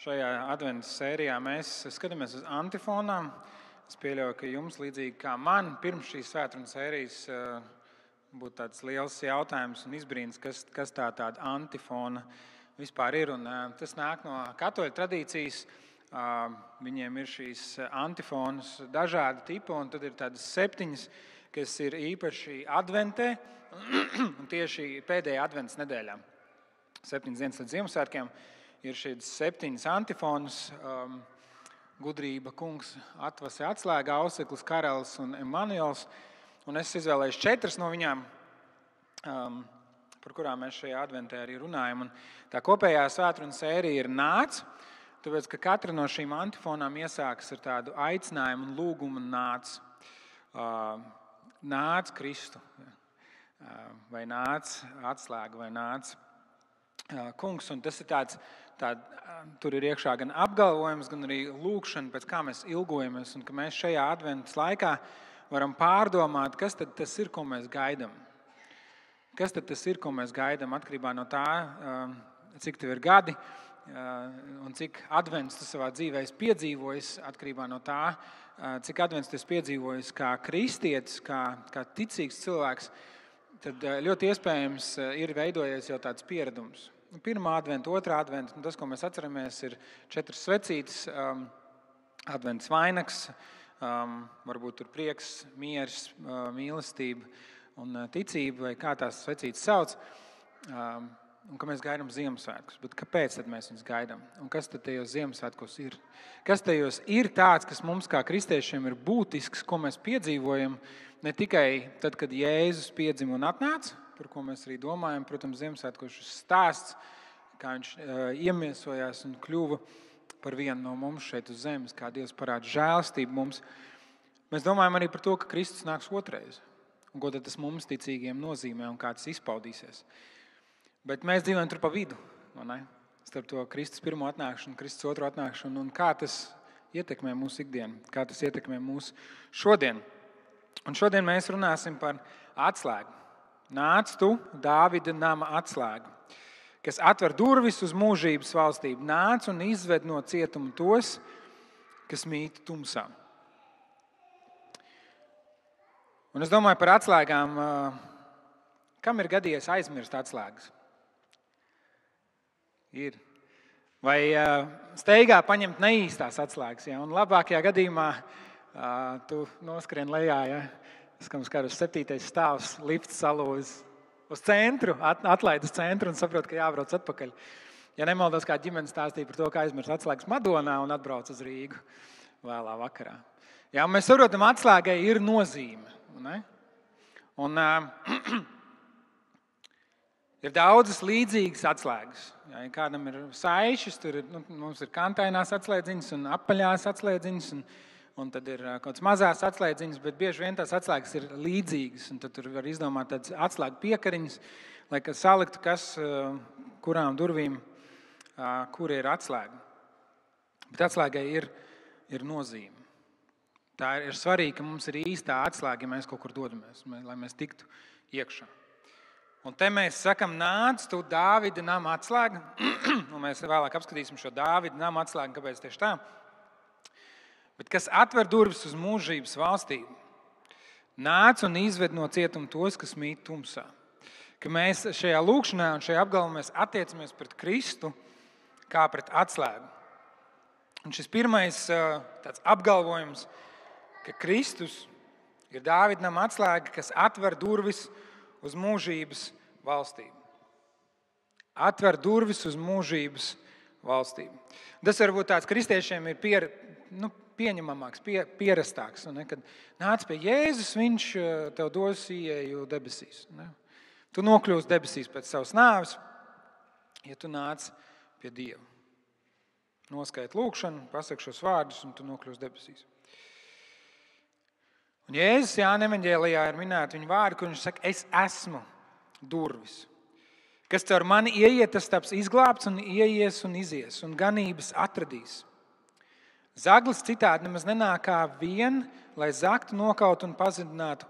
Šajā adventas sērijā mēs skatāmies uz antifonām. Es pieļauju, ka jums, līdzīgi kā man, pirms šīs svētdienas sērijas būtu tāds liels jautājums un izbrīns, kas tāda antifona vispār ir. Un tas nāk no katoļu tradīcijas. Viņiem ir šīs antifonas dažādi tipi, un tad ir tādas 7, kas ir īpaši adventē, un tieši pēdējā adventas nedēļā, 7 dienas līdz Ziemassvētkiem, ir šīs 7 antifonas: gudrība, kungs, atvase, atslēga, auseklis, karalis un Emanuels. Un es izvēlējos 4 no viņām, par kurām mēs šajā adventē arī runājam. Un tā kopējā svētdienas sērija ir Nāc, tāpēc, ka katra no šīm antifonām iesākas ar tādu aicinājumu un lūgumu nāc. Nāc Kristu, vai nāc atslēga, vai nāc kungs. Un tas ir tur ir iekšā gan apgalvojums, gan arī lūkšana, pēc kā mēs ilgojamies, un ka mēs šajā adventas laikā varam pārdomāt, kas tad tas ir, ko mēs gaidām. Kas tad tas ir, ko mēs gaidām, atkarībā no tā, cik tev ir gadi, un cik advents tu savā dzīvē esi piedzīvojis, atkarībā no tā, cik advents tu esi piedzīvojis kā kristietis, kā ticīgs cilvēks, tad ļoti iespējams ir veidojies jau tāds pieredums. Pirmā adventa, otrā adventa, tas, ko mēs atceramies, ir 4 svecītes, adventas vainags, varbūt tur prieks, miers, mīlestība un ticība, vai kā tās svecītes sauc, un ka mēs gaidām Ziemassvētkus. Bet kāpēc tad mēs viņus gaidām? Un kas tad tajos Ziemassvētkos ir? Kas tajos ir tāds, kas mums kā kristiešiem ir būtisks, ko mēs piedzīvojam ne tikai tad, kad Jēzus piedzima un atnāca, par ko mēs arī domājam, protams, Ziemassvētkos šis stāsts, kā viņš iemiesojās un kļuva par vienu no mums šeit uz zemes, kā Dievs parāda žēlstību mums. Mēs domājam arī par to, ka Kristus nāks otrais, un ko tad tas mums ticīgiem nozīmē un kā tas izpaudīsies. Bet mēs dzīvojam tur pa vidu, starp to Kristus pirmo atnākšanu, Kristus otro atnākšanu, un kā tas ietekmē mūsu ikdienu, kā tas ietekmē mūsu šodien. Un šodien mēs runāsim par atslēgu. Nāc tu, Dāvida nama atslēga, kas atver durvis uz mūžības valstību. Nāc un izved no cietuma tos, kas mīt tumsā. Un es domāju par atslēgām. Kam ir gadījies aizmirst atslēgas? Ir. Vai steigā paņemt neīstās atslēgas? Ja? Un labākajā gadījumā tu noskrien lejā, ja? Skams kā uz 7. stāvs, lifts salūz uz centru, atlaid uz centru un saprot, ka jābrauc atpakaļ. Ja nemaldos, kā ģimene stāstīja par to, kā aizmirst atslēgas Madonā un atbrauc uz Rīgu vēlā vakarā. Ja, mēs saprotam, atslēgai ir nozīme. Ne? Un ir daudzas līdzīgas atslēgas. Ja kādam ir saišas, tur ir, mums ir kantainās atslēdziņas un apaļās atslēdziņas, un tad ir kaut kādas mazās atslēdziņas, bet bieži vien tās atslēgas ir līdzīgas. Un tad tur var izdomāt tādas atslēgu piekariņas, lai saliktu, kas kurām durvīm, kur ir atslēga. Bet atslēgai ir nozīme. Tā ir svarīgi, ka mums ir īstā atslēga, ja mēs kaut kur dodamies, lai mēs tiktu iekšā. Un te mēs sakam, nāc tu, Dāvida nama atslēga. Un mēs vēlāk apskatīsim šo Dāvida nama atslēgu, kāpēc tieši tā. Bet kas atver durvis uz mūžības valstību, nāc un izved no cietuma tos, kas mīt tumsā. Ka mēs šajā lūkšanā un šajā apgalvojumā attiecamies pret Kristu kā pret atslēgu. Un šis pirmais tāds apgalvojums, ka Kristus ir Dāvida nama atslēga, kas atver durvis uz mūžības valstību. Atver durvis uz mūžības valstību. Tas varbūt tāds kristiešiem ir pieņemamāks, pierastāks. Kad nāc pie Jēzus, viņš tev dos ieeju debesīs. Tu nokļūsi debesīs pēc savas nāves, ja tu nāc pie Dieva. Noskait lūkšanu, pasaka šos vārdus, un tu nokļūsi debesīs. Un Jēzus Jāņa evaņģēlijā ir minēti viņa vārdi, kur viņš saka, es esmu durvis. Kas caur mani ieiet, tas taps izglābts un ieies un izies, un ganības atradīs. Zaglis citādi nemaz nenāk kā vien, lai zaktu, nokautu un pazudinātu.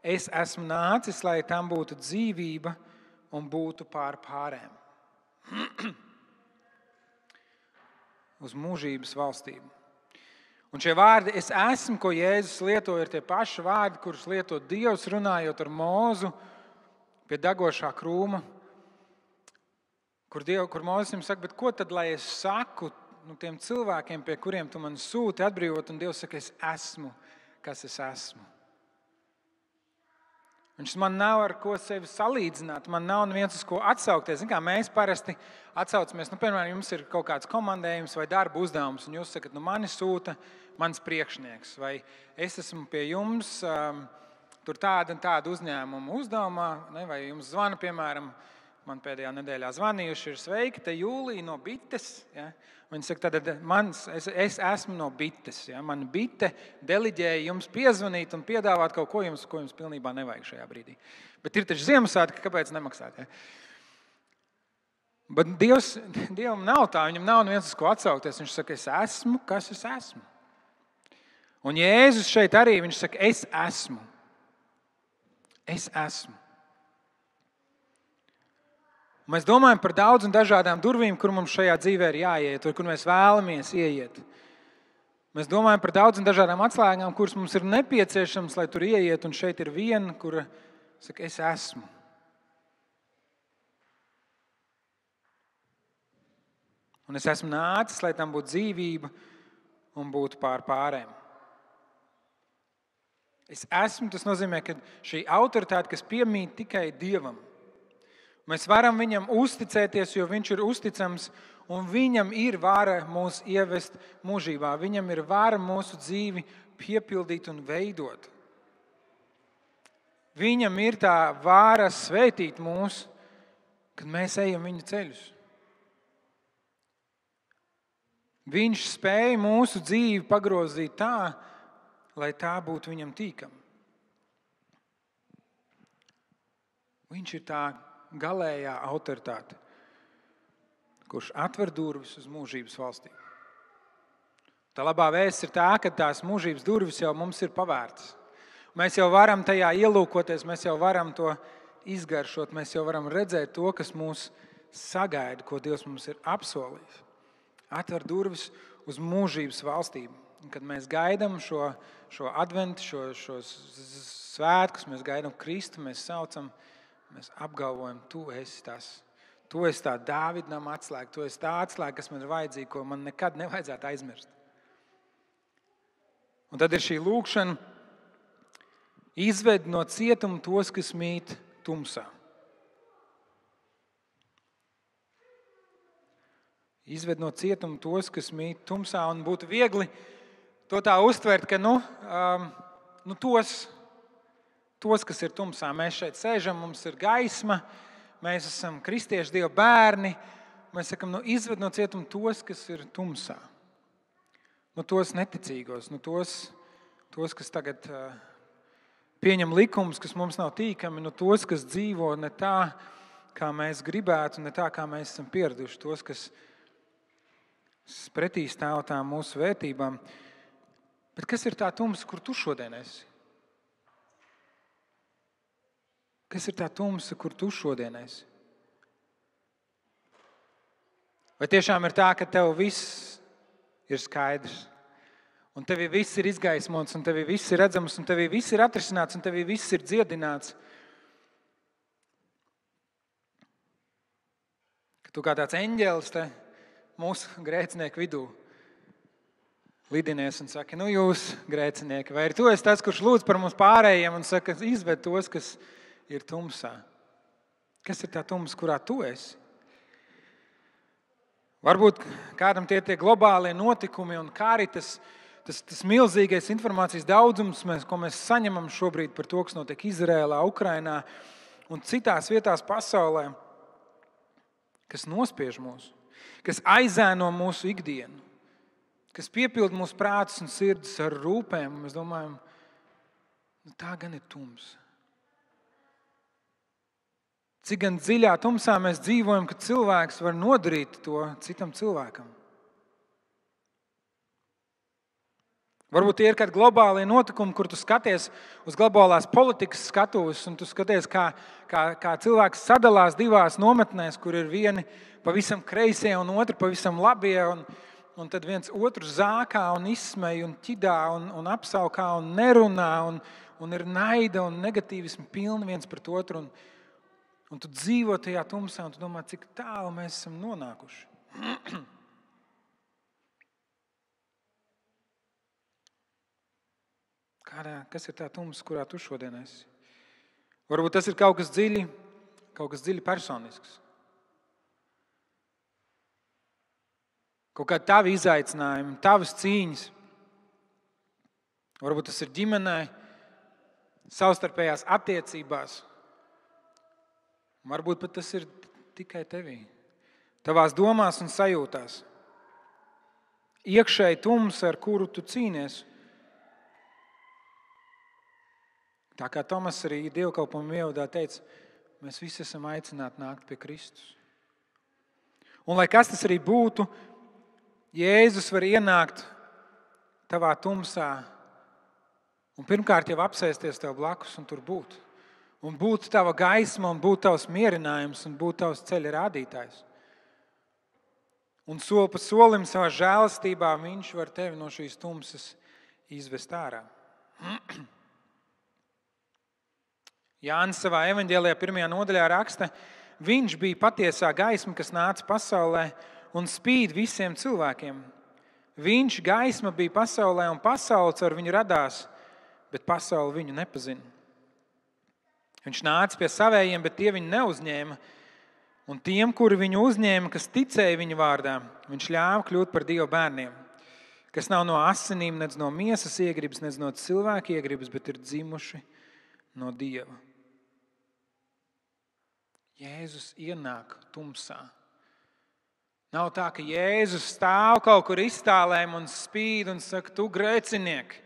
Es esmu nācis, lai tam būtu dzīvība un būtu pār pārēm. uz mūžības valstību. Un šie vārdi, es esmu, ko Jēzus lieto, ir tie paši vārdi, kurus lieto Dievs runājot ar Mūzu pie degošā krūma, kur Mūzes viņam saka, bet ko tad, lai es saku tiem cilvēkiem, pie kuriem tu man sūti atbrīvot, un Dievs saka, es esmu, kas es esmu. Viņš man nav ar ko sevi salīdzināt, man nav neviens uz ko atsaukties. Kā mēs parasti atsaucamies, piemēram, jums ir kaut kāds komandējums vai darba uzdevums, un jūs sakat, mani sūta mans priekšnieks, vai es esmu pie jums tur tāda un tāda uzņēmuma uzdevumā, vai jums zvana, piemēram, man pēdējā nedēļā zvanījuši, ir sveiki, te Jūlija no Bites. Ja? Viņi saka, tad es esmu no Bites. Ja? Man Bite deliģēja jums piezvanīt un piedāvāt kaut ko jums pilnībā nevajag šajā brīdī. Bet ir taču Ziemassvētki, kāpēc nemaksāt? Ja? Bet Dievam nav tā, viņam nav neviens uz ko atsaukties. Viņš saka, es esmu, kas es esmu. Un Jēzus šeit arī, viņš saka, es esmu. Es esmu. Mēs domājam par daudz un dažādām durvīm, kur mums šajā dzīvē ir jāiet, kur mēs vēlamies ieiet. Mēs domājam par daudz un dažādām atslēgām, kuras mums ir nepieciešams, lai tur ieiet, un šeit ir viena, kura saka, es esmu. Un es esmu nācis, lai tam būtu dzīvība un būtu pār pārēm. Es esmu, tas nozīmē, ka šī autoritāte, kas piemīt tikai Dievam, mēs varam viņam uzticēties, jo viņš ir uzticams, un viņam ir vara mūs ievest mūžībā. Viņam ir vara mūsu dzīvi piepildīt un veidot. Viņam ir tā vara svētīt mūs, kad mēs ejam viņa ceļus. Viņš spēja mūsu dzīvi pagrozīt tā, lai tā būtu viņam tīkama. Viņš ir tā galējā autoritāte, kurš atver durvis uz mūžības valstīm. Tā labā vēsts ir tā, ka tās mūžības durvis jau mums ir pavērtas. Mēs jau varam tajā ielūkoties, mēs jau varam to izgaršot, mēs jau varam redzēt to, kas mūs sagaida, ko Dievs mums ir apsolījis. Atver durvis uz mūžības valstīm. Un, kad mēs gaidām šo adventu, šos svētkus, mēs gaidām Kristu, mēs saucam, mēs apgalvojam, tu esi tas. Tu esi tā Dāvida nama atslēga, tu esi tā atslēga, kas man ir vajadzīga, ko man nekad nevajadzētu aizmirst. Un tad ir šī lūkšana, izved no cietuma tos, kas mīt tumsā. Izved no cietuma tos, kas mīt tumsā, un būtu viegli to tā uztvert, ka tos, kas ir tumsā, mēs šeit sēžam, mums ir gaisma, mēs esam kristieši Dieva bērni, mēs sakam, izved no cietuma tos, kas ir tumsā. Tos neticīgos, tos, kas tagad pieņem likumus, kas mums nav tīkami, tos, kas dzīvo ne tā, kā mēs gribētu, ne tā, kā mēs esam pieraduši, tos, kas pretī stāv tām mūsu vērtībām. Bet kas ir tā tumsa, kur tu šodien esi? Kas ir tā tumsa, kur tu šodien esi? Vai tiešām ir tā, ka tev viss ir skaidrs, un tev viss ir izgaismots, un tev viss ir redzams, un tev viss ir atrisināts, un tev viss ir dziedināts? Ka tu kā tāds eņģelis te mūsu grēcinieku vidū lidinies un saka, jūs grēcinieki, vai ir tu esi tas, kurš lūdz par mums pārējiem un saka, izved tos, kas ir tumsā. Kas ir tā tumsa, kurā tu esi? Varbūt kādam tie globālie notikumi un kā arī tas milzīgais informācijas daudzums, ko mēs saņemam šobrīd par to, kas notiek Izrēlā, Ukrainā un citās vietās pasaulē, kas nospiež mūs, kas aizēno mūsu ikdienu, kas piepilda mūsu prātus un sirdis ar rūpēm. Mēs domājam, tā gan ir tumsa. Cik gan dziļā tumsā mēs dzīvojam, ka cilvēks var nodarīt to citam cilvēkam. Varbūt tie ir kādi globālie notikumi, kur tu skaties uz globālās politikas skatuves, un tu skaties, kā cilvēks sadalās divās nometnēs, kur ir vieni pavisam kreisie un otri pavisam labie. un tad viens otru zākā un izsmej un ķidā un apsaukā un nerunā un ir naida un negatīvismu pilni viens pret otru. Un tu dzīvo tajā tumsā un tu domā, cik tālu mēs esam nonākuši. Kas ir tā tumsa, kurā tu šodien esi? Varbūt tas ir kaut kas dziļi personisks. Kaut kādi tavi izaicinājumi, tavas cīņas. Varbūt tas ir ģimenē, savstarpējās attiecībās. Varbūt pat tas ir tikai tevī, tavās domās un sajūtās. Iekšēji tumsa, ar kuru tu cīnies. Tā kā Tomas arī dievkalpojuma ievadā teica, mēs visi esam aicināti nākt pie Kristus. Un lai kas tas arī būtu, Jēzus var ienākt tavā tumsā un pirmkārt jau apsēsties tev blakus un tur būt. Un būt tava gaisma, un būt tavs mierinājums, un būt tavs ceļa rādītājs. Un soli pa solim savā žēlastībā viņš var tevi no šīs tumsas izvest ārā. Jānis savā evaņģēlijā 1. nodaļā raksta, viņš bija patiesā gaisma, kas nāca pasaulē un spīd visiem cilvēkiem. Viņš gaisma bija pasaulē un pasaule caur viņu radās, bet pasaule viņu nepazina. Viņš nāca pie savējiem, bet tie viņu neuzņēma. Un tiem, kuri viņu uzņēma, kas ticēja viņa vārdā, viņš ļāva kļūt par Dieva bērniem, kas nav no asinīm, nedz no miesas iegribas, nedz no cilvēka iegribas, bet ir dzimuši no Dieva. Jēzus ienāk tumsā. Nav tā, ka Jēzus stāv kaut kur iztālēm un spīd un saka, tu grēcinieki,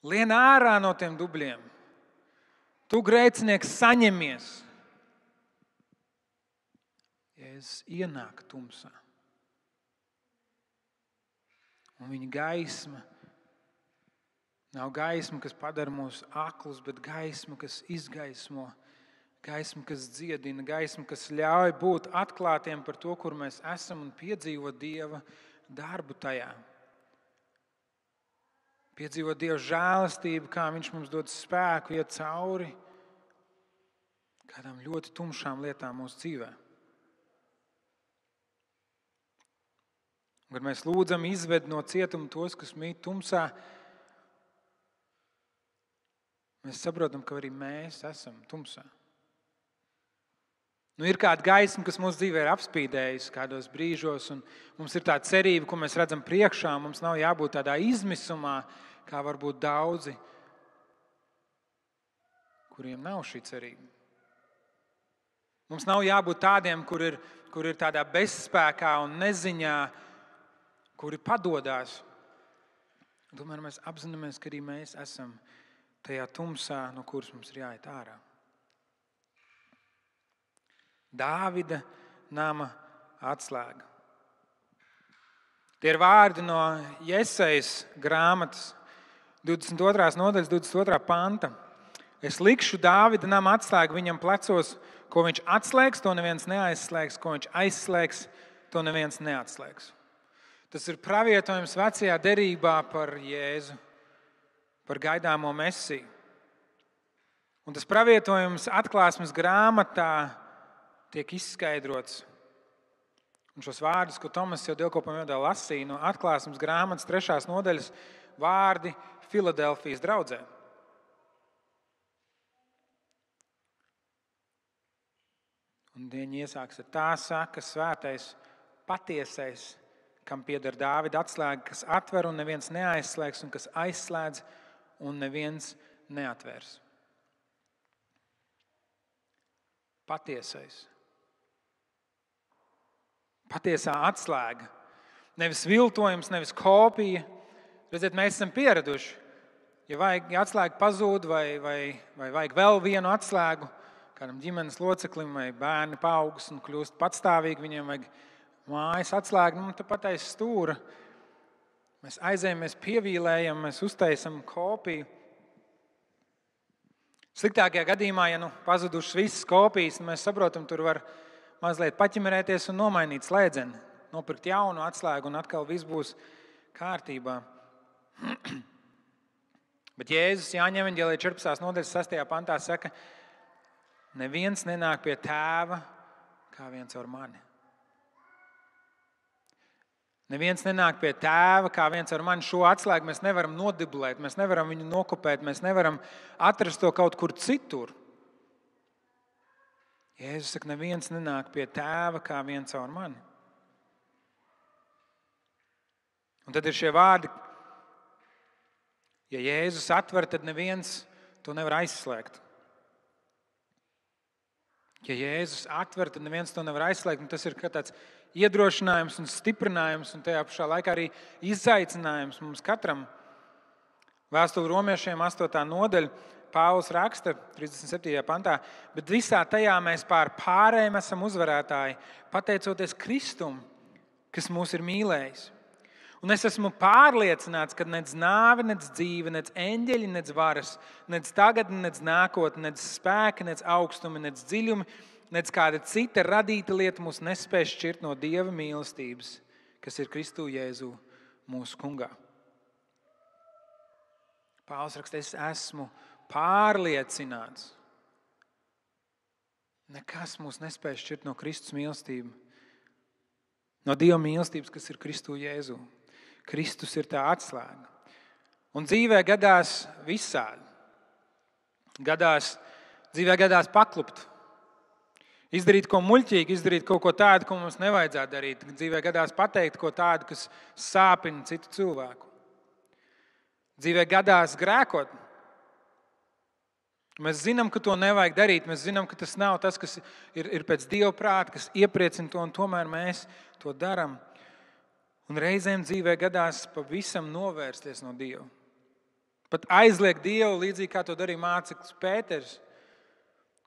lien ārā no tiem dubļiem. Tu grēcinieks saņemies. Jēzus ienāk tumsā. Un viņa gaisma nav gaisma, kas padara mūs aklus, bet gaisma, kas izgaismo. Gaisma, kas dziedina, gaisma, kas ļauj būt atklātiem par to, kur mēs esam un piedzīvot Dieva darbu tajā. Piedzīvot Dieva žēlastību, kā viņš mums dod spēku iet cauri kādām ļoti tumšām lietām mūsu dzīvē. Kad mēs lūdzam izved no cietuma tos, kas mīt tumsā, mēs saprotam, ka arī mēs esam tumsā. Ir kāda gaisma, kas mūsu dzīvē ir apspīdējusi kādos brīžos, un mums ir tā cerība, ko mēs redzam priekšā. Mums nav jābūt tādā izmisumā, kā varbūt daudzi, kuriem nav šī cerība. Mums nav jābūt tādiem, kur ir tādā bezspēkā un neziņā, kuri padodās. Tomēr mēs apzināmies, ka arī mēs esam tajā tumsā, no kuras mums ir jāiet ārā. Dāvida nama atslēga. Tie ir vārdi no Jesajas grāmatas 22. nodaļas 22. panta. Es likšu Dāvida nama atslēgu viņam plecos, ko viņš atslēgs, to neviens neaizslēgs, ko viņš aizslēgs, to neviens neatslēgs. Tas ir pravietojums vecajā derībā par Jēzu, par gaidāmo Mesiju. Un tas pravietojums Atklāsmes grāmatā tiek izskaidrots. Un šos vārdus, ko Tomas jau dievkalpojumā lasīja, no Atklāsmes grāmatas 3. nodaļas vārdi Filadelfijas draudzē. Un viņi iesāks ar tā saka svētais, patiesais, kam pieder Dāvida atslēga, kas atver un neviens neaizslēgs, un kas aizslēdz un neviens neatvērs. Patiesais. Patiesā atslēga. Nevis viltojums, nevis kopija. Redziet, mēs esam pieraduši. Ja atslēga pazūd vai vajag vēl vienu atslēgu, kādam ģimenes loceklim vai bērni paaugs un kļūst patstāvīgi, viņiem vajag mājas atslēgu, tāpat aiz stūra. Mēs aizējam, mēs pievīlējam, mēs uztaisam kopiju. Sliktākajā gadījumā, ja pazudušas visas kopijas, mēs saprotam, tur var mazliet paķimerēties un nomainīt slēdzeni. nopirkt jaunu atslēgu un atkal viss būs kārtībā. Bet Jēzus Jāņa evaņģēlijā 14. nodaļas 6. pantā saka, neviens nenāk pie tēva kā viens ar mani. Neviens nenāk pie tēva kā viens ar mani. Šo atslēgu mēs nevaram nodiblēt, mēs nevaram viņu nokopēt, mēs nevaram atrast to kaut kur citur. Jēzus saka, neviens nenāk pie tēva kā viens ar mani. Un tad ir šie vārdi, ja Jēzus atver, tad neviens to nevar aizslēgt. Ja Jēzus atver, tad neviens to nevar aizslēgt. Un tas ir tāds iedrošinājums un stiprinājums un tajā pašā laikā arī izaicinājums mums katram. Vēstule Romiešiem 8. nodaļa, Pāvils raksta 37. pantā, bet visā tajā mēs pār pārējiem esam uzvarētāji, pateicoties Kristum, kas mūs ir mīlējis. Un es esmu pārliecināts, ka nec nāve, nec dzīve, nec eņģeļi, nec varas, nec tagadne, nec nākotne, nec spēki, nec augstumi, nec dziļumi, nec kāda cita radīta lieta mūs nespēj šķirt no Dieva mīlestības, kas ir Kristu Jēzu mūsu kungā. Pāvils raksta, es esmu pārliecināts. Nekas mūs nespēj šķirt no Kristus mīlestību, no Dieva mīlestības, kas ir Kristu Jēzu. Kristus ir tā atslēga. Un dzīvē gadās visādi. Dzīvē gadās paklupt. Izdarīt ko muļķīgu, izdarīt kaut ko tādu, ko mums nevajadzētu darīt. Dzīvē gadās pateikt ko tādu, kas sāpina citu cilvēku. Dzīvē gadās grēkot. Mēs zinām, ka to nevajag darīt. Mēs zinām, ka tas nav tas, kas ir pēc Dieva prāta, kas iepriecina to, un tomēr mēs to darām. Un reizēm dzīvē gadās pavisam novērsties no Dieva. Pat aizliegt Dievu, līdzīgi kā to darīja māceklis Pēters,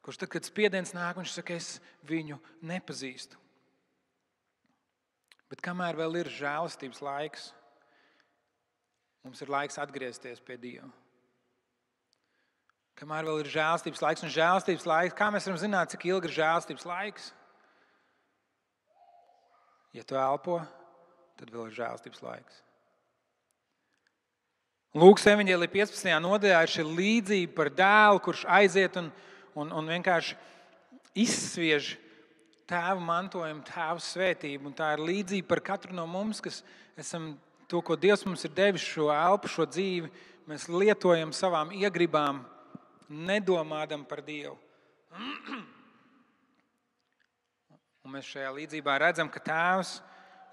kurš tad, kad spiediens nāk, viņš saka, es viņu nepazīstu. Bet kamēr vēl ir žēlastības laiks, mums ir laiks atgriezties pie Dieva. Kamēr vēl ir žēlastības laiks un žēlastības laiks, kā mēs varam zināt, cik ilgi ir žēlastības laiks? Ja tu elpo, tad vēl ir žēlastības laiks. Lūkas evaņģēlijā 15. nodaļā ir šī līdzība par dēlu, kurš aiziet un vienkārši izsviež tēva mantojumu, tēva svētību. Un tā ir līdzība par katru no mums, kas esam to, ko Dievs mums ir devis, šo elpu, šo dzīvi, mēs lietojam savām iegribām, nedomādam par Dievu. Un mēs šajā līdzībā redzam, ka Tēvs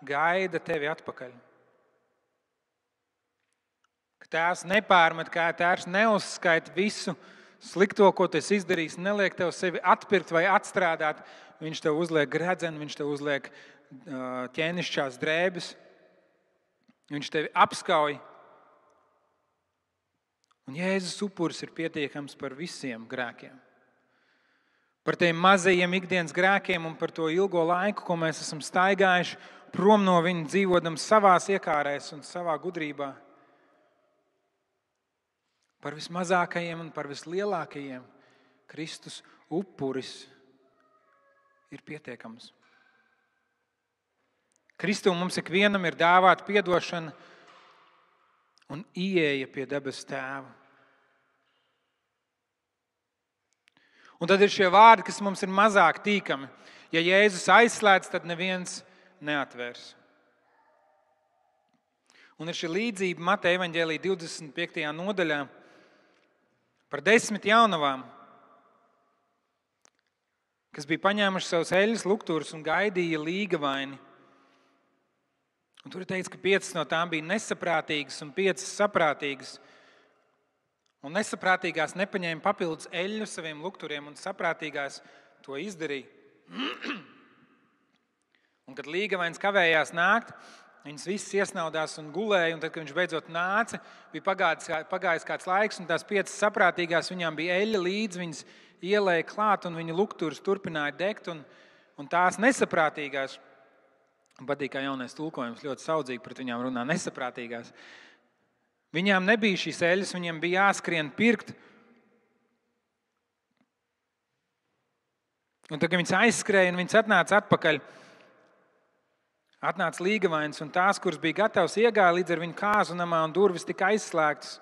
gaida tevi atpakaļ. Ka Tēvs nepārmet, kā Tēvs neuzskaita visu slikto, ko tu esi izdarījis, neliek tev sevi atpirkt vai atstrādāt. Viņš tev uzliek gredzenu, viņš tev uzliek ķēnišķās drēbes, viņš tevi apskauj. Un Jēzus upuris ir pietiekams par visiem grēkiem. Par tiem mazajiem ikdienas grēkiem un par to ilgo laiku, ko mēs esam staigājuši prom no viņa, dzīvodam savās iekārēs un savā gudrībā. Par vismazākajiem un par vislielākajiem Kristus upuris ir pietiekams. Kristu mums ikvienam ir dāvāta piedošana un ieeja pie debesu Tēva. Un tad ir šie vārdi, kas mums ir mazāk tīkami. Ja Jēzus aizslēdz, tad neviens neatvērs. Un ir šī līdzība Mateja evaņģēlijā 25. nodaļā par 10 jaunavām, kas bija paņēmuši savus eļļas luktūrus un gaidīja līgavaini. Un tur ir teikts, ka 5 no tām bija nesaprātīgas un 5 saprātīgas. Un nesaprātīgās nepaņēma papildus eļļu saviem lukturiem, un saprātīgās to izdarīja. Un kad līgavains kavējās nākt, viņas visas iesnaudās un gulēja, un tad, kad viņš beidzot nāca, bija pagājis kāds laiks, un tās 5 saprātīgās viņām bija eļļa līdzi, viņas ielēja klāt, un viņu lukturas turpināja degt, un tās nesaprātīgās, patīk, kā jaunais tulkojums ļoti saudzīgi pret viņām runā, nesaprātīgās. Viņām nebija šīs eļļas, viņiem bija jāskrien pirkt. Un tad, kad viņas aizskrēja un viņas atnāca atpakaļ, Atnāca līgavains, un tās, kuras bija gatavas, iegāja līdz ar viņu kāzu namā, un durvis tika aizslēgtas.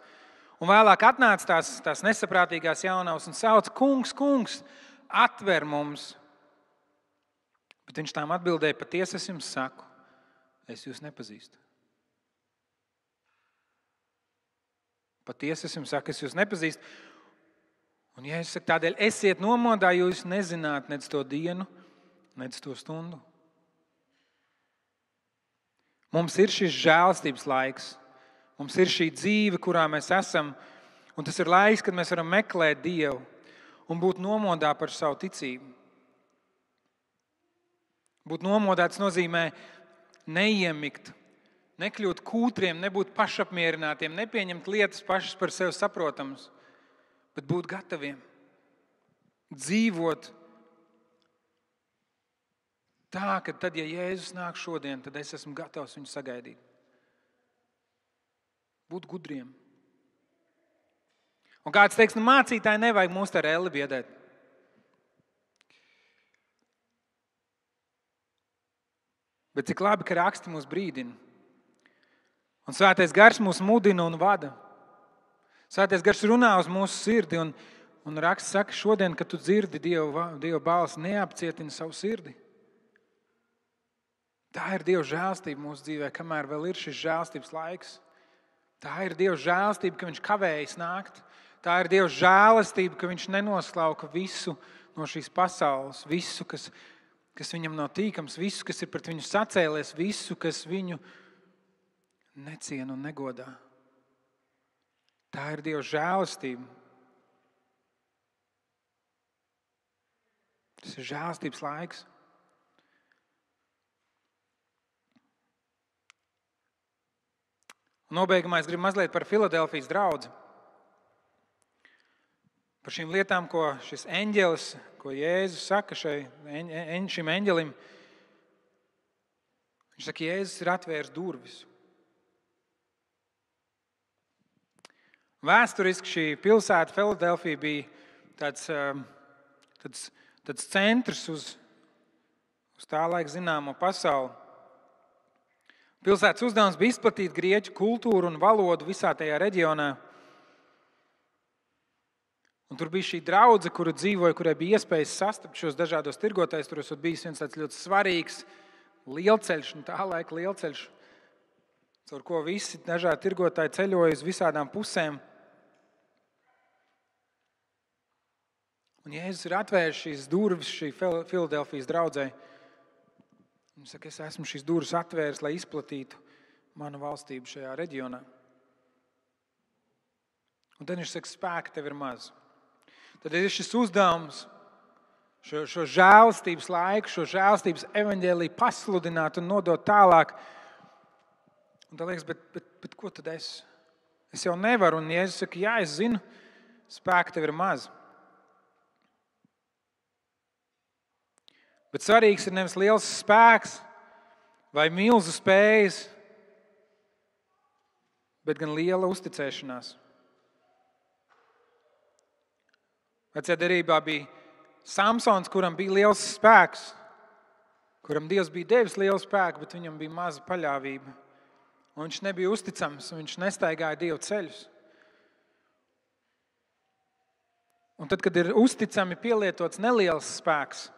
Un vēlāk atnāca tās nesaprātīgās jaunavas un sauca: Kungs, kungs, atver mums! Bet viņš tām atbildēja: Patiesi es jums saku, es jūs nepazīstu. Patiesi es jums saku, es jūs nepazīstu. Un Jēzus saka, tādēļ esiet nomodā, jo jūs nezināt nec to dienu, nec to stundu. Mums ir šis žēlstības laiks. Mums ir šī dzīve, kurā mēs esam. Un tas ir laiks, kad mēs varam meklēt Dievu un būt nomodā par savu ticību. Būt nomodā tas nozīmē neiemigt, nekļūt kūtriem, nebūt pašapmierinātiem, nepieņemt lietas pašas par sevi saprotamas, bet būt gataviem dzīvot tā, ka tad, ja Jēzus nāk šodien, tad es esmu gatavs viņu sagaidīt. Būt gudriem. Un kāds teiks, mācītāji, nevajag mūs ar elli biedēt. Bet cik labi, ka raksti mūs brīdina. Un Svētais Gars mūs mudina un vada. Svētais Gars runā uz mūsu sirdi, un raksts saka, šodien, kad tu dzirdi Dieva balsi, neapcietini savu sirdi. Tā ir Dieva žēlstība mūsu dzīvē, kamēr vēl ir šis žēlstības laiks. Tā ir Dieva žēlstība, ka viņš kavējas nākt. Tā ir Dieva žēlastība, ka viņš nenosklauka visu no šīs pasaules, visu, kas viņam nav tīkams, visu, kas ir pret viņu sacēlies, visu, kas viņu neciena un negodā. Tā ir Dieva žēlastība. Tas ir žēlastības laiks. Nobeigumā es gribu mazliet par Filadelfijas draudzi. Par šīm lietām, ko šis eņģelis, ko Jēzus saka šim eņģelim. Viņš saka, Jēzus ir atvērs durvis. Vēsturiski šī pilsēta Filadelfija bija tāds centrs uz tā laika zināmo pasauli. Pilsētas uzdevums bija izplatīt grieķu kultūru un valodu visā tajā reģionā. Un tur bija šī draudze, kura dzīvoja, kurai bija iespējas sastapt šos dažādos tirgotājus. Tur bija viens tāds ļoti svarīgs lielceļš, un tā laika lielceļš, caur ko visi dažādi tirgotāji ceļoja uz visādām pusēm. Un Jēzus ir atvēris šīs durvis šī Filadelfijas draudzei. Viņš saka, es esmu šīs durvis atvēris, lai izplatītu manu valstību šajā reģionā. Un tad viņš saka, spēka tev ir maz. Tad ir šis uzdevums, šo žēlastības laiku, šo žēlastības evaņģēliju pasludināt un nodot tālāk. Un tā liekas, bet ko tad es? Es jau nevaru. Un Jēzus saka, jā, es zinu, spēka tev ir maz. Bet svarīgs ir nevis liels spēks vai milzu spējas, bet gan liela uzticēšanās. Vecajā derībā bija Samsons, kuram bija liels spēks, kuram Dievs bija devis lielu spēku, bet viņam bija maza paļāvība. Un viņš nebija uzticams, un viņš nestaigāja Dieva ceļus. Un tad, kad ir uzticami pielietots neliels spēks,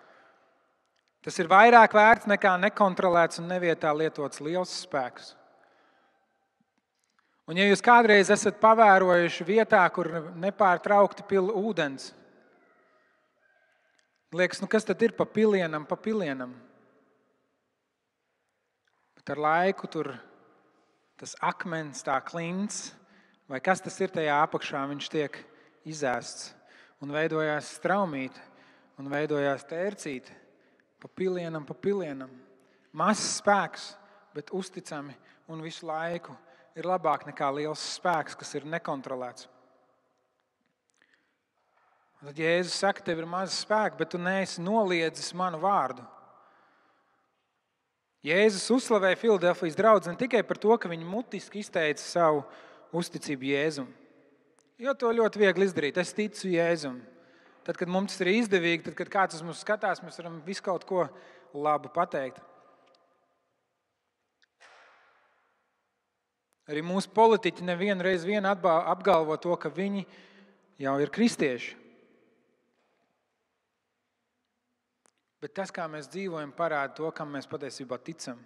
tas ir vairāk vērts nekā nekontrolēts un nevietā lietots liels spēks. Un ja jūs kādreiz esat pavērojuši vietā, kur nepārtraukti pil ūdens, liekas, kas tad ir pa pilienam? Bet ar laiku tur tas akmens, tā klints, vai kas tas ir tajā apakšā, viņš tiek izēsts un veidojās straumīte un veidojās tērcīte. Pa pilienam. Mazs spēks, bet uzticami un visu laiku ir labāk nekā liels spēks, kas ir nekontrolēts. Un tad Jēzus saka, tev ir maz spēka, bet tu neesi noliedzis manu vārdu. Jēzus uzslavēja Filadelfijas draudzi ne tikai par to, ka viņi mutiski izteica savu uzticību Jēzum. Jo to ļoti viegli izdarīt. Es ticu Jēzum. Tad, kad mums tas ir izdevīgi, tad, kad kāds uz mums skatās, mēs varam visu kaut ko labu pateikt. Arī mūsu politiķi nevienu reizi apgalvo to, ka viņi jau ir kristieši. Bet tas, kā mēs dzīvojam, parāda to, kam mēs patiesībā ticam.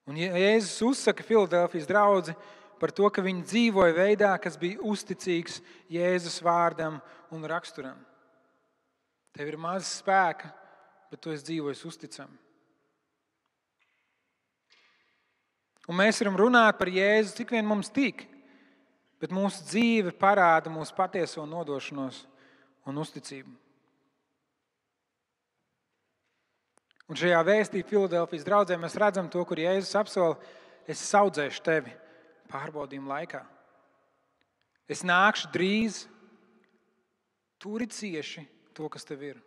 Un Jēzus uzsaka Filadelfijas draudzi par to, ka viņi dzīvoja veidā, kas bija uzticīgs Jēzus vārdam un raksturam. Tev ir maz spēka, bet tu esi dzīvojis uzticam. Un mēs varam runāt par Jēzu, cik vien mums tīk, bet mūsu dzīve parāda mūsu patieso nodošanos un uzticību. Un šajā vēstī Filadelfijas draudzē mēs redzam to, kur Jēzus apsola: es audzēšu tevi pārbaudījumu laikā. Es nākšu drīz, turi cieši to, kas tev ir.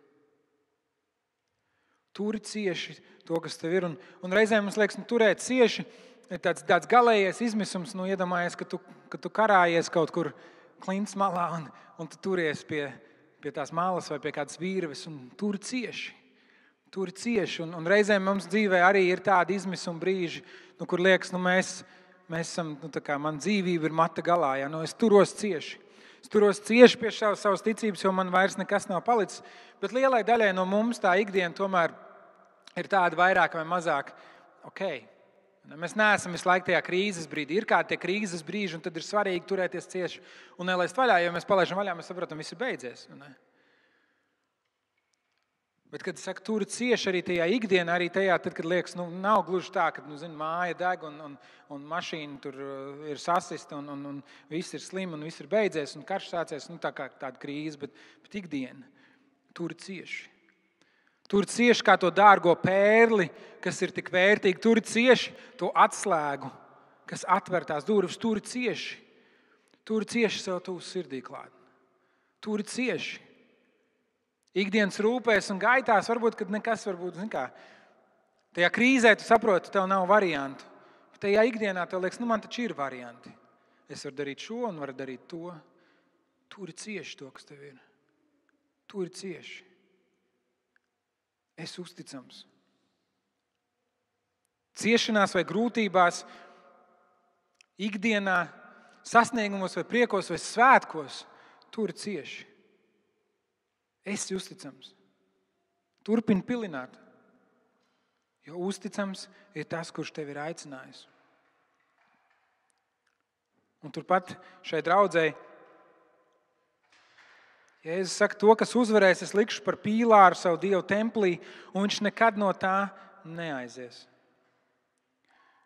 Turi cieši to, kas tev ir. Un reizēm mums liekas, turēt cieši ir tāds galējais izmisums. Iedomājies, ka tu karājies kaut kur klints malā un tu turies pie tās malas vai pie kādas vīrves un turi cieši. Tur cieši, un reizēm mums dzīvē arī ir tādi izmisuma brīži, kur liekas, mēs esam, man dzīvība ir mata galā, es turos cieši. Es turos cieši pie savas ticības, jo man vairs nekas nav palicis. Bet lielai daļai no mums tā ikdiena tomēr ir tāda vairāk vai mazāk ok. Mēs neesam visu laiku tajā krīzes brīdī. Ir kādi tie krīzes brīži, un tad ir svarīgi turēties cieši un nelaist vaļā, jo mēs palaižam vaļā, mēs saprotam, viss ir beidzies. Bet, kad es saku, tur cieši arī tajā ikdienā, arī tajā, tad, kad liekas, nav gluži tā, ka māja deg un mašīna tur ir sasista un viss ir slim un viss ir beidzies un karš sācies, tā kā tāda krīze, bet ikdiena tur cieši. Tur cieši kā to dārgo pērli, kas ir tik vērtīgi, tur cieši to atslēgu, kas atver tās durvis, tur cieši sev tuvu sirdī klāt. Tur cieši. Ikdienas rūpēs un gaitās varbūt, kad nekas varbūt, tajā krīzē tu saproti, tev nav variantu. Tajā ikdienā tev liekas, man taču ir varianti. Es varu darīt šo un varu darīt to. Turi cieši to, kas tev ir. Turi cieši. Es uzticams. Ciešanās vai grūtībās, ikdienā, sasniegumos vai priekos vai svētkos, turi cieši. Esi uzticams. Turpini pilināt. Jo uzticams ir tas, kurš tevi ir aicinājis. Un turpat šai draudzei Jēzus saka, to, kas uzvarēs, es likšu par pīlāru savu Dievu templī, un viņš nekad no tā neaizies.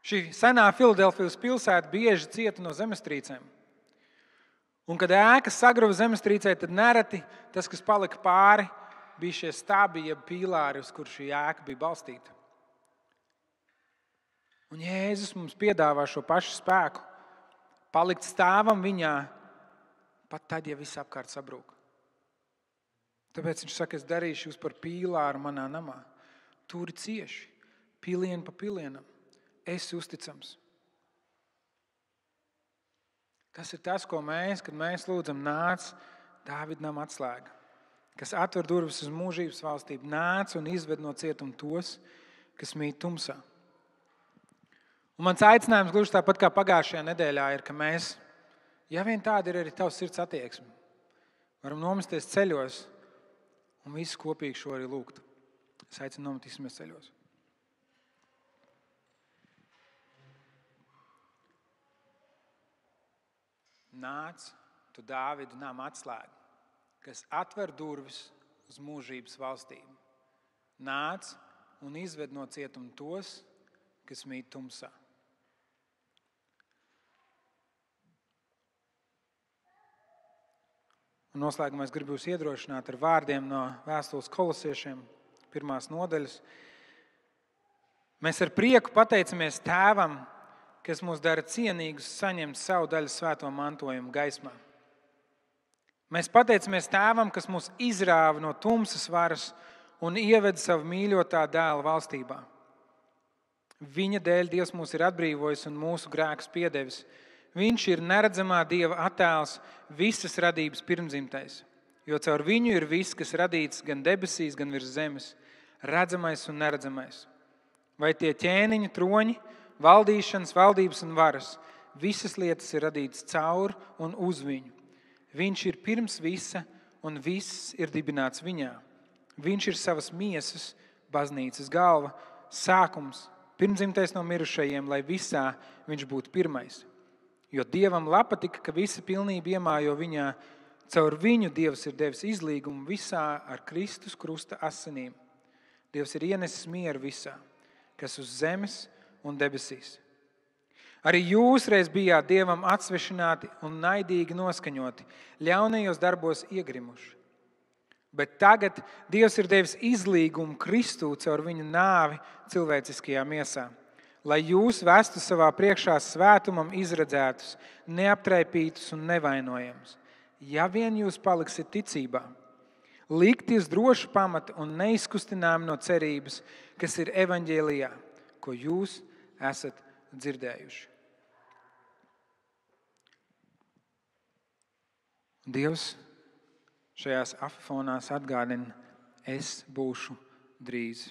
Šī senā Filadelfijas pilsēta bieži cieta no zemestrīcēm. Un, kad ēka sagruva zemestrīcē, tad nereti tas, kas palika pāri, bija šie stābi, jeb pīlāri, uz kur šī ēka bija balstīta. Un Jēzus mums piedāvā šo pašu spēku, palikt stāvam viņā, pat tad, ja viss apkārt sabrūk. Tāpēc viņš saka, es darīšu jūs par pīlāru manā namā. Turi cieši, pilienu pa pilienam. Esi uzticams. Tas ir tas, ko kad mēs lūdzam, nāc Dāvida nama atslēga, kas atver durvis uz mūžības valstību, nāc un izved no cietuma tos, kas mīt tumsā. Un mans aicinājums gluži tāpat kā pagājušajā nedēļā ir, ka mēs, ja vien tāda ir arī tavs sirds attieksme, varam nomesties ceļos un visi kopīgi šo arī lūgt. Es aicinu nometīsimies ceļos. Nāc, tu Dāvida nama atslēgu, kas atver durvis uz mūžības valstību. Nāc un izved no cietuma tos, kas mīt tumsā. Un noslēgumā es gribu jūs iedrošināt ar vārdiem no vēstules Kolosiešiem, 1. nodaļas. Mēs ar prieku pateicamies Tēvam, kas mūs dara cienīgus saņemt savu daļu svēto mantojumu gaismā. Mēs pateicamies Tēvam, kas mūs izrāva no tumsas varas un ieveda savu mīļotā dēla valstībā. Viņa dēļ Dievs mūs ir atbrīvojis un mūsu grēkus piedevis. Viņš ir neredzamā Dieva attēls, visas radības pirmdzimtais, jo caur viņu ir viss, kas radīts gan debesīs, gan virs zemes, redzamais un neredzamais. Vai tie ķēniņi, troņi, valdīšanas, valdības un varas. Visas lietas ir radītas caur un uz viņu. Viņš ir pirms visa, un viss ir dibināts viņā. Viņš ir savas miesas, baznīcas galva, sākums, pirmdzimtais no mirušajiem, lai visā viņš būtu pirmais. Jo Dievam patika, ka visa pilnība iemājo viņā. Caur viņu Dievs ir devis izlīgumu visā ar Kristus krusta asinīm. Dievs ir ienesis mieru visā, kas uz zemes un debesīs. Arī jūs reiz bijāt Dievam atsvešināti un naidīgi noskaņoti, ļaunajos darbos iegrimuši. Bet tagad Dievs ir devis izlīgumu Kristū caur viņa nāvi cilvēciskajā miesā, lai jūs vestu savā priekšā svētumam izredzētus, neaptraipītus un nevainojamus. Ja vien jūs paliksiet ticībā, likti uz drošu pamatu un neizkustinām no cerības, kas ir evaņģēlijā, ko jūs esat dzirdējuši. Dievs šajās afifonās atgādina, es būšu drīz.